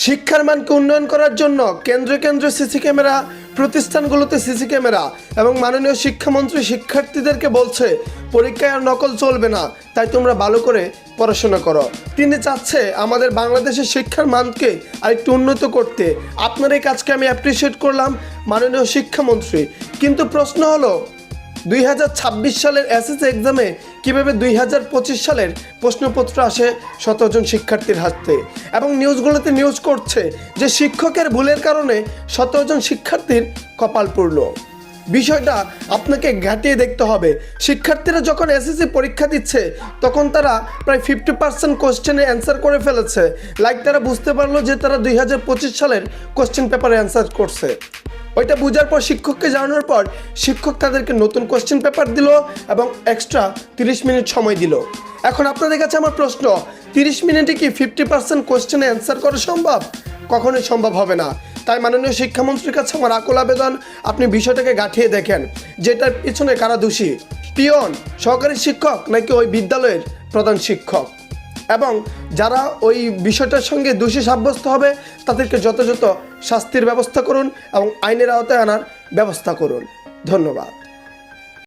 শিক্ষার মানকে উন্নয়ন করার জন্য কেন্দ্রে কেন্দ্রে সিসি ক্যামেরা, প্রতিষ্ঠানগুলোতে সিসি ক্যামেরা এবং মাননীয় শিক্ষামন্ত্রী শিক্ষার্থীদেরকে বলছে পরীক্ষায় আর নকল চলবে না, তাই তোমরা ভালো করে পড়াশোনা করো। তিনি চাচ্ছে আমাদের বাংলাদেশের শিক্ষার মানকে আরেকটু উন্নত করতে। আপনার এই কাজকে আমি অ্যাপ্রিসিয়েট করলাম মাননীয় শিক্ষামন্ত্রী। কিন্তু প্রশ্ন হলো 2026 সালের এসএসসি এক্সামে কীভাবে 2025 সালের প্রশ্নপত্র আসে 17 জন শিক্ষার্থীর হাতে, এবং নিউজগুলোতে নিউজ করছে যে শিক্ষকের ভুলের কারণে 17 জন শিক্ষার্থীর কপাল পুড়ল। বিষয়টা আপনাকে ঘাটিয়ে দেখতে হবে। শিক্ষার্থীরা যখন এসএসসি পরীক্ষা দিচ্ছে তখন তারা প্রায় 50% কোশ্চেনে অ্যান্সার করে ফেলেছে। লাইক তারা বুঝতে পারলো যে তারা 2025 সালের কোশ্চেন পেপারে অ্যান্সার করছে। ওইটা বোঝার পর শিক্ষককে জানানোর পর শিক্ষক তাদেরকে নতুন কোশ্চেন পেপার দিল এবং এক্সট্রা 30 মিনিট সময় দিল। এখন আপনাদের কাছে আমার প্রশ্ন, 30 মিনিটে কি 50% কোশ্চেনে অ্যান্সার করা সম্ভব? কখনোই সম্ভব হবে না। তাই মাননীয় শিক্ষামন্ত্রীর কাছে আমার আকুল আবেদন, আপনি বিষয়টাকে গাঁঠিয়ে দেখেন যেটার পিছনে কারা দোষী, পিয়ন, সহকারী শিক্ষক নাকি ওই বিদ্যালয়ের প্রধান শিক্ষক। এবং যারা ওই বিষয়টার সঙ্গে দোষী সাব্যস্ত হবে তাদেরকে যথাযথ শাস্তির ব্যবস্থা করুন এবং আইনের আওতায় আনার ব্যবস্থা করুন। ধন্যবাদ।